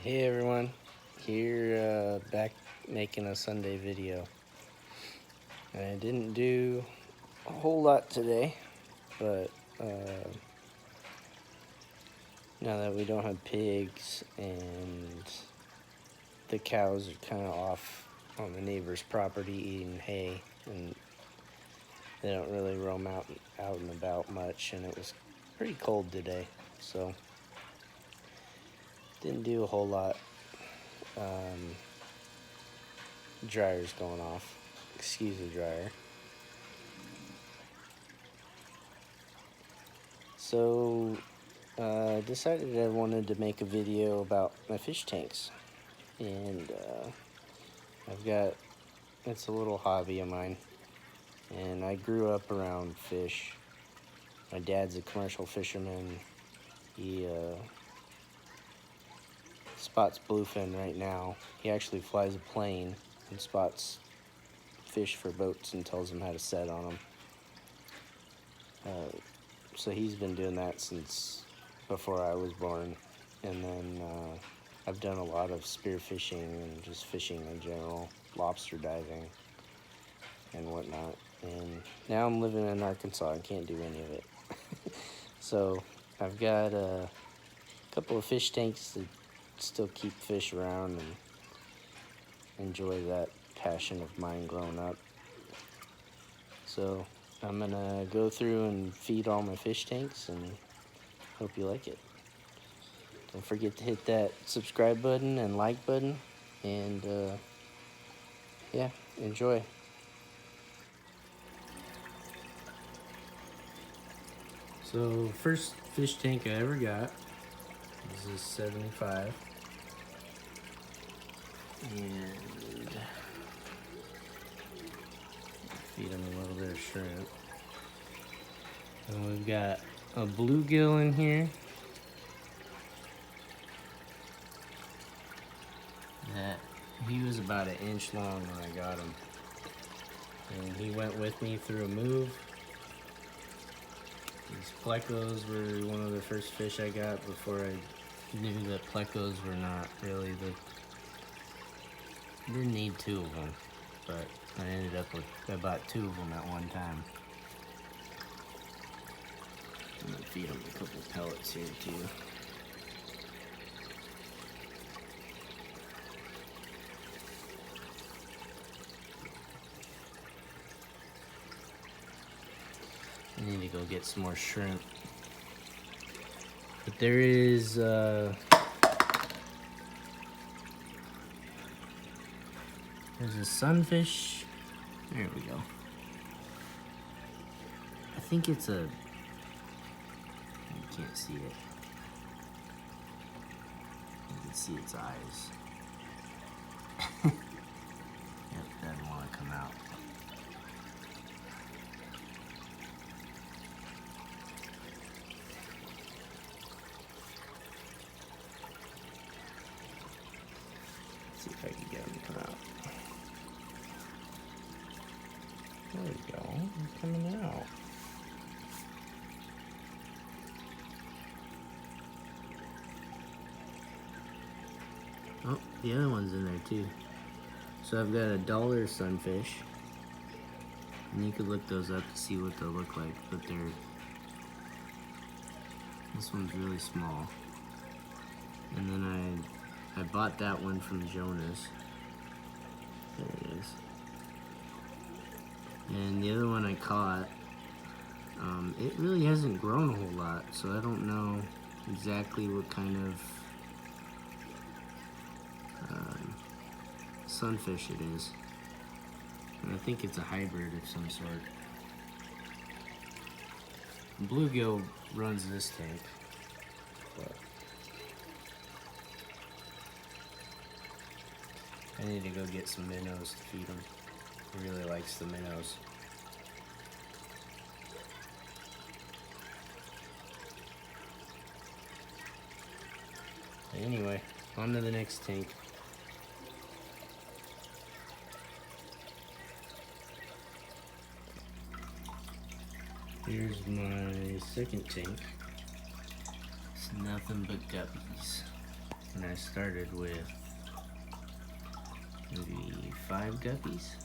Hey everyone, here back making a Sunday video. I didn't do a whole lot today, but now that we don't have pigs and the cows are kind of off on the neighbor's property eating hay, and they don't really roam out and about much, and it was pretty cold today, so didn't do a whole lot. Dryer's going off. Excuse the dryer. So decided I wanted to make a video about my fish tanks, and it's a little hobby of mine, and I grew up around fish. My dad's a commercial fisherman. He spots bluefin right now. He actually flies a plane and spots fish for boats and tells them how to set on them. So he's been doing that since before I was born. And then I've done a lot of spear fishing and just fishing in general, lobster diving and whatnot. And now I'm living in Arkansas and can't do any of it. So I've got a couple of fish tanks that still keep fish around and enjoy that passion of mine growing up. So I'm gonna go through and feed all my fish tanks, and hope you like it. Don't forget to hit that subscribe button and like button, and yeah, enjoy. So first fish tank I ever got is this 75, and feed them a little bit of shrimp. And we've got a bluegill in here that he was about an inch long when I got him, and he went with me through a move. These plecos were one of the first fish I got before I knew that plecos were not really didn't need two of them, but I ended up with, I bought two of them at one time. I'm gonna feed them a couple pellets here too. I need to go get some more shrimp. But there is there's a sunfish. There we go. I think it's a, you can't see it. You can see its eyes. Yep, doesn't want to come out. Let's see if I can get him to come out. There we go, he's coming out. Oh, the other one's in there too. So I've got a dollar sunfish, and you could look those up to see what they'll look like, but this one's really small. And then I bought that one from Jonas. There it is. And the other one I caught, it really hasn't grown a whole lot, so I don't know exactly what kind of sunfish it is. And I think it's a hybrid of some sort. Bluegill runs this tank, but I need to go get some minnows to feed him. He really likes the minnows. Anyway, on to the next tank. Here's my second tank. It's nothing but guppies. and I started with maybe 5 guppies.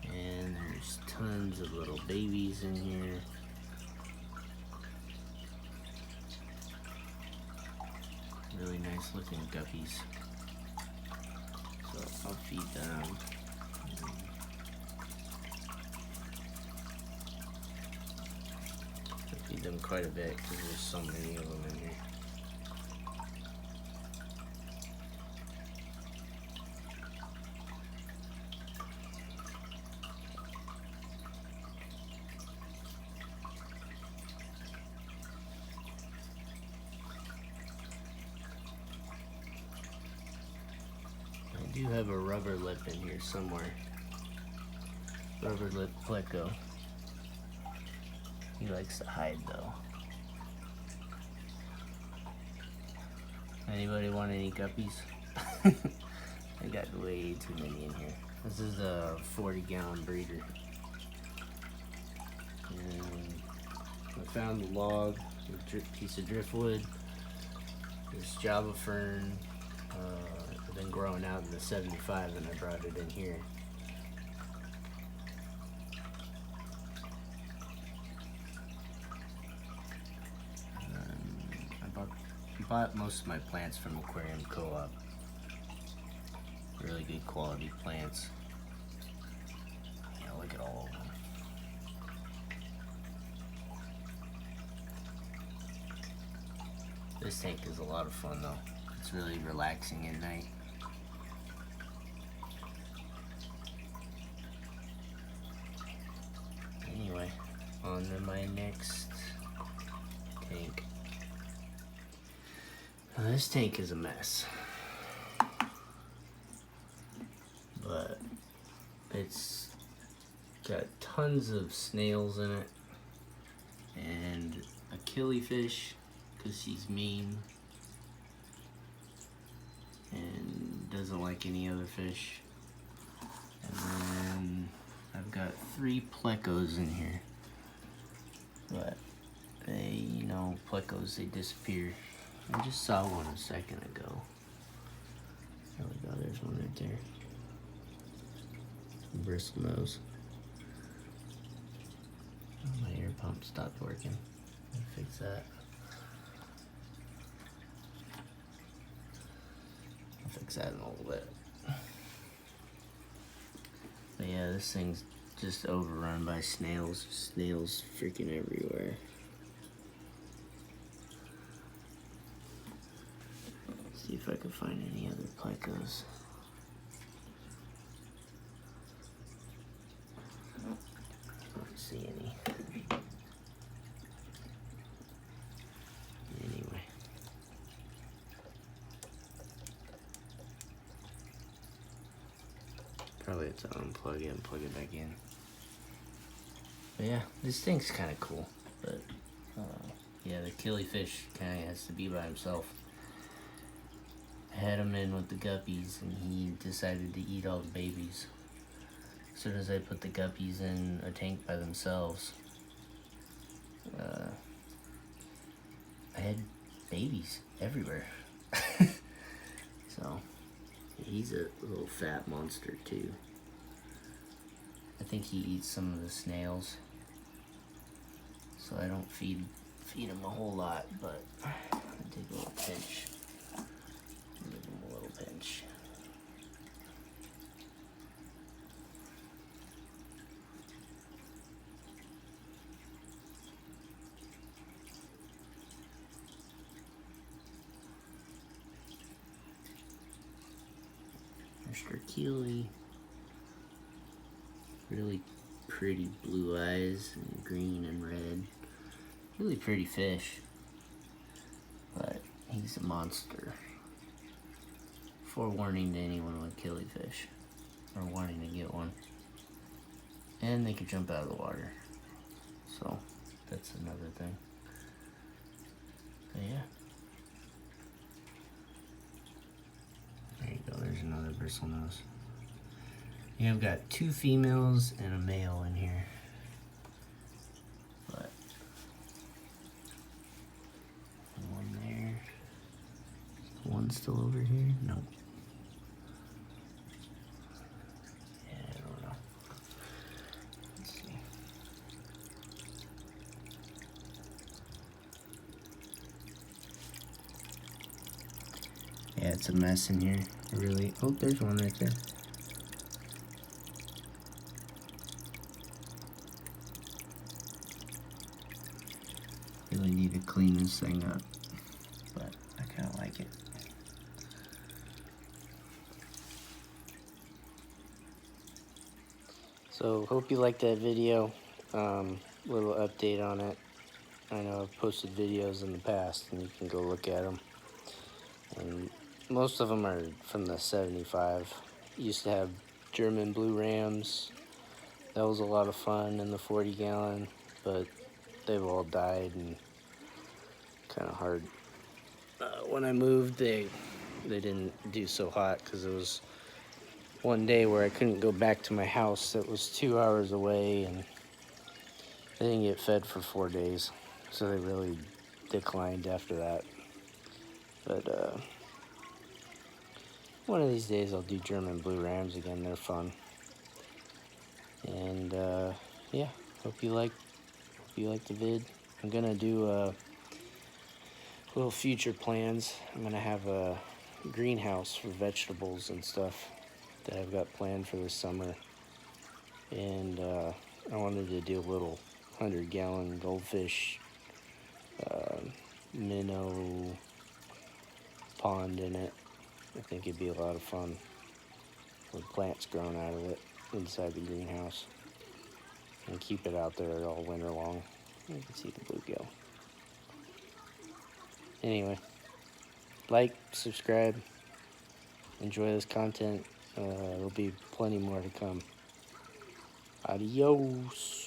And there's tons of little babies in here. Really nice looking guppies. So I'll feed them. I'll feed them quite a bit because there's so many of them in here. I do have a rubber lip in here somewhere. Rubber lip pleco. He likes to hide though. Anybody want any guppies? I got way too many in here. This is a 40-gallon breeder. And I found the log, a piece of driftwood, this Java fern. It's been growing out in the 75 and I brought it in here. I bought most of my plants from Aquarium Co-op. Really good quality plants. Yeah, look at all of them. This tank is a lot of fun though. It's really relaxing at night. Anyway, on to my next tank. Now, this tank is a mess, but it's got tons of snails in it and a killifish because she's mean and doesn't like any other fish. And then I've got 3 plecos in here, but they, you know, plecos, they disappear. I just saw one a second ago. There we go, there's one right there. Bristlenose. Oh, my air pump stopped working. Let me fix that. I'll fix that in a little bit. But yeah, this thing's just overrun by snails. Snails freaking everywhere. See if I can find any other plecos. I don't see any. Anyway. Probably have to unplug it and plug it back in. But yeah, this thing's kind of cool. But yeah, the killifish kind of has to be by himself. I had him in with the guppies and he decided to eat all the babies. As soon as I put the guppies in a tank by themselves, I had babies everywhere. So he's a little fat monster too. I think he eats some of the snails, so I don't feed him a whole lot, but I take a little pinch. Give him a little pinch. Mr. Keely. Really pretty blue eyes, and green and red. Really pretty fish, but he's a monster. Forewarning to anyone with killifish or wanting to get one. And they could jump out of the water, so that's another thing. But yeah. There you go, there's another bristlenose. Yeah, I've got 2 females and a male in here. But one there. one still over here? No. Yeah, I don't know. Let's see. Yeah, it's a mess in here. Really. Oh, there's one right there. Really need to clean this thing up, but I kind of like it. So, hope you liked that video. Little update on it. I know I've posted videos in the past, and you can go look at them. And most of them are from the 75. Used to have German blue rams. That was a lot of fun in the 40-gallon, but they've all died and kind of hard. When I moved, they didn't do so hot because it was one day where I couldn't go back to my house that was 2 hours away, and they didn't get fed for 4 days, so they really declined after that. But one of these days I'll do German blue rams again. They're fun. And yeah, hope you like the vid. I'm gonna do little future plans. I'm gonna have a greenhouse for vegetables and stuff that I've got planned for this summer. And I wanted to do a little 100-gallon goldfish minnow pond in it. I think it'd be a lot of fun with plants growing out of it inside the greenhouse, and keep it out there all winter long. You can see the bluegill. Anyway, like, subscribe, enjoy this content. There'll be plenty more to come. Adios.